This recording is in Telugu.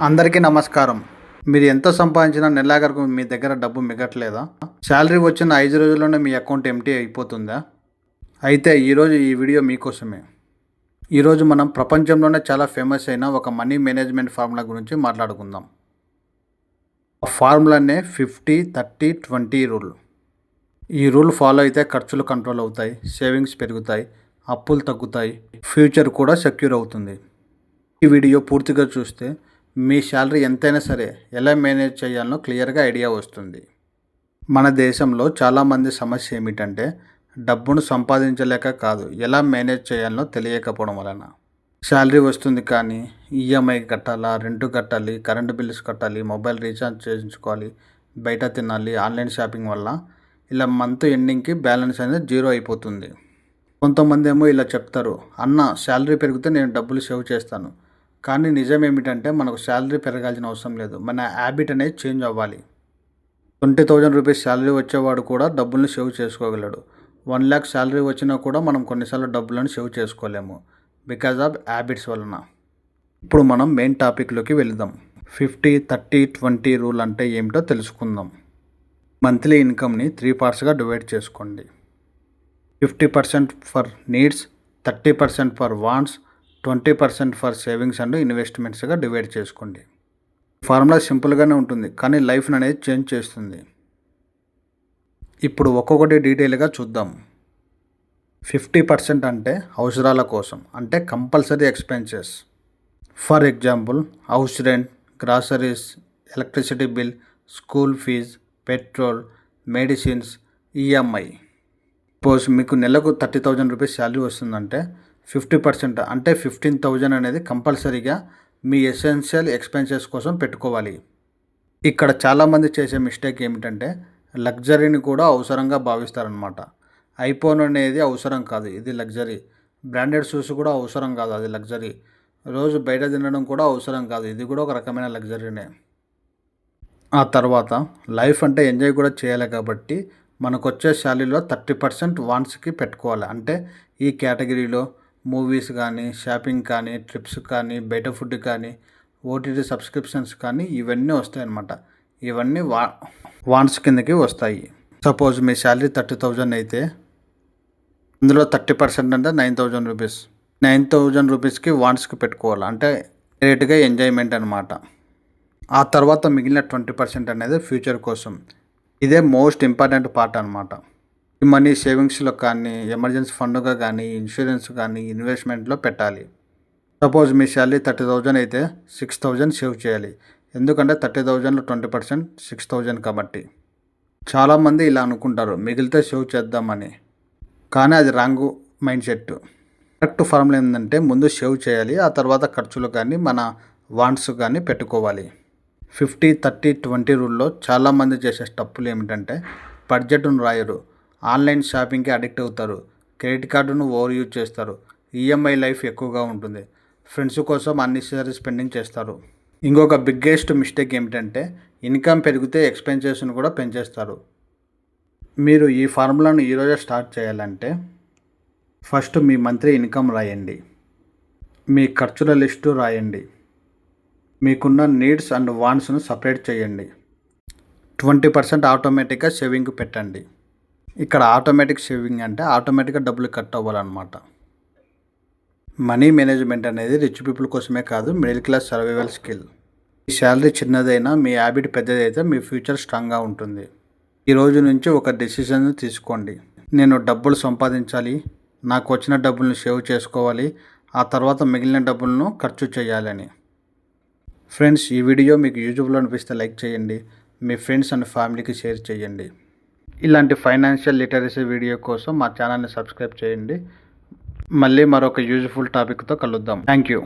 అందరికీ నమస్కారం. మీరు ఎంత సంపాదించినా నెలాఖరుకు మీ దగ్గర డబ్బు మిగట్లేదా? శాలరీ వచ్చిన 5 రోజుల్లోనే మీ అకౌంట్ ఎంప్టీ అయిపోతుందా? అయితే ఈరోజు ఈ వీడియో మీకోసమే. ఈరోజు మనం ప్రపంచంలోనే చాలా ఫేమస్ అయిన ఒక మనీ మేనేజ్మెంట్ ఫార్ములా గురించి మాట్లాడుకుందాం. ఆ ఫార్ములానే 50-30-20 రూల్. ఈ రూల్ ఫాలో అయితే ఖర్చులు కంట్రోల్ అవుతాయి, సేవింగ్స్ పెరుగుతాయి, అప్పులు తగ్గుతాయి, ఫ్యూచర్ కూడా సెక్యూర్ అవుతుంది. ఈ వీడియో పూర్తిగా చూస్తే మీ శాలరీ ఎంతైనా సరే ఎలా మేనేజ్ చేయాలో క్లియర్గా ఐడియా వస్తుంది. మన దేశంలో చాలామంది సమస్య ఏమిటంటే డబ్బును సంపాదించలేక కాదు, ఎలా మేనేజ్ చేయాలో తెలియకపోవడం వలన. శాలరీ వస్తుంది కానీ ఈఎంఐ కట్టాలా, రెంట్ కట్టాలి, కరెంటు బిల్స్ కట్టాలి, మొబైల్ రీఛార్జ్ చేయించుకోవాలి, బయట తినాలి, ఆన్లైన్ షాపింగ్ వల్ల ఇలా మంత్ ఎండింగ్కి బ్యాలెన్స్ అనేది జీరో అయిపోతుంది. కొంతమంది ఏమో ఇలా చెప్తారు, అన్న శాలరీ పెరిగితే నేను డబ్బులు సేవ్ చేస్తాను. కానీ నిజం ఏమిటంటే మనకు శాలరీ పెరగాల్సిన అవసరం లేదు, మన హ్యాబిట్ అనేది చేంజ్ అవ్వాలి. 20,000 రూపీస్ శాలరీ వచ్చేవాడు కూడా డబ్బుల్ని సేవ్ చేసుకోగలడు. 1 lakh శాలరీ వచ్చినా కూడా మనం కొన్నిసార్లు డబ్బులను సేవ్ చేసుకోలేము, బికాజ్ ఆఫ్ హ్యాబిట్స్ వలన. ఇప్పుడు మనం మెయిన్ టాపిక్లోకి వెళదాం. 50-30-20 రూల్ అంటే ఏమిటో తెలుసుకుందాం. మంత్లీ ఇన్కమ్ని 3 పార్ట్స్గా డివైడ్ చేసుకోండి. 50% for needs, 30% for wants, 20% for savings and ఇన్వెస్ట్మెంట్స్గా డివైడ్ చేసుకోండి. ఫార్ములా సింపుల్గానే ఉంటుంది కానీ లైఫ్ అనేది చేంజ్ చేస్తుంది. ఇప్పుడు ఒక్కొక్కటి డీటెయిల్గా చూద్దాం. 50% అంటే అవసరాల కోసం, అంటే compulsory expenses. For example house rent, groceries, electricity bill, school fees, petrol, medicines, EMI. Suppose మీకు నెలకు 30,000 రూపీస్ శాలరీ వస్తుందంటే 50% అంటే 15,000 అనేది కంపల్సరీగా మీ ఎసెన్షియల్ ఎక్స్పెన్సెస్ కోసం పెట్టుకోవాలి. ఇక్కడ చాలామంది చేసే మిస్టేక్ ఏమిటంటే లగ్జరీని కూడా అవసరంగా భావిస్తారనమాట. ఐఫోన్ అనేది అవసరం కాదు, ఇది లగ్జరీ. బ్రాండెడ్ షూస్ కూడా అవసరం కాదు, అది లగ్జరీ. రోజు బయట తినడం కూడా అవసరం కాదు, ఇది కూడా ఒక రకమైన లగ్జరీనే. ఆ తర్వాత లైఫ్ అంటే ఎంజాయ్ కూడా చేయాలి కాబట్టి మనకు వచ్చే శాలరీలో 30% వాంట్స్కి పెట్టుకోవాలి. అంటే ఈ కేటగిరీలో మూవీస్ కానీ, షాపింగ్ కానీ, ట్రిప్స్ కానీ, బయట ఫుడ్ కానీ, ఓటీటీ సబ్స్క్రిప్షన్స్ కానీ ఇవన్నీ వస్తాయి అన్నమాట. ఇవన్నీ వాంట్స్ కిందకి వస్తాయి. సపోజ్ మీ శాలరీ 30,000 అయితే ఇందులో 30% అంటే 9,000 రూపీస్. 9,000 రూపీస్కి వాంట్స్కి పెట్టుకోవాలి, అంటే రేటుగా ఎంజాయ్మెంట్ అనమాట. ఆ తర్వాత మిగిలిన 20% అనేది ఫ్యూచర్ కోసం. ఇదే మోస్ట్ ఇంపార్టెంట్ పార్ట్ అనమాట. ఈ మనీ సేవింగ్స్లో కానీ, ఎమర్జెన్సీ ఫండ్గా కానీ, ఇన్సూరెన్స్ కానీ, ఇన్వెస్ట్మెంట్లో పెట్టాలి. సపోజ్ మీ శాలరీ 30,000 అయితే 6,000 సేవ్ చేయాలి. ఎందుకంటే 30,000లో 20% 6,000 కాబట్టి. చాలామంది ఇలా అనుకుంటారు, మిగిలితే సేవ్ చేద్దామని. కానీ అది wrong mind set. Correct formula ఏంటంటే ముందు సేవ్ చేయాలి, ఆ తర్వాత ఖర్చులు కానీ, మన వాంట్స్ కానీ పెట్టుకోవాలి. 50-30-20 రూల్లో చాలామంది చేసే తప్పులు ఏమిటంటే బడ్జెట్ను రాయరు, ఆన్లైన్ షాపింగ్కి అడిక్ట్ అవుతారు, క్రెడిట్ కార్డును ఓవర్ యూజ్ చేస్తారు, ఈఎంఐ లైఫ్ ఎక్కువగా ఉంటుంది, ఫ్రెండ్స్ కోసం అన్నెసెసరీ స్పెండింగ్ చేస్తారు. ఇంకొక బిగ్గెస్ట్ మిస్టేక్ ఏమిటంటే ఇన్కమ్ పెరిగితే ఎక్స్పెన్సెస్ను కూడా పెంచేస్తారు. మీరు ఈ ఫార్ములాను ఈరోజే స్టార్ట్ చేయాలంటే ఫస్ట్ మీ మంత్లీ ఇన్కమ్ రాయండి, మీ ఖర్చుల లిస్టు రాయండి, మీకున్న నీడ్స్ అండ్ వాంట్స్ను సపరేట్ చేయండి. 20% ఆటోమేటిక్గా సేవింగ్ పెట్టండి. ఇక్కడ ఆటోమేటిక్ సేవింగ్ అంటే ఆటోమేటిక్గా డబ్బులు కట్ అవ్వాలన్నమాట. మనీ మేనేజ్మెంట్ అనేది రిచ్ పీపుల్ కోసమే కాదు, మిడిల్ క్లాస్ సర్వైవల్ స్కిల్. మీ శాలరీ చిన్నదైనా మీ హ్యాబిట్ పెద్దదైతే మీ ఫ్యూచర్ స్ట్రాంగ్గా ఉంటుంది. ఈ రోజు నుంచి ఒక డెసిషన్ తీసుకోండి, నేను డబ్బులు సంపాదించాలి, నాకు వచ్చిన డబ్బులను సేవ్ చేసుకోవాలి, ఆ తర్వాత మిగిలిన డబ్బులను ఖర్చు చేయాలని. ఫ్రెండ్స్, ఈ వీడియో మీకు యూజ్ఫుల్ అనిపిస్తే లైక్ చేయండి, మీ ఫ్రెండ్స్ అండ్ ఫ్యామిలీకి షేర్ చేయండి. ఇలాంటి ఫైనాన్షియల్ లిటరసీ వీడియో కోసం మా ఛానల్ని సబ్స్క్రైబ్ చేయండి. మళ్ళీ మరొక యూజ్ఫుల్ టాపిక్తో కలుద్దాం. Thank you.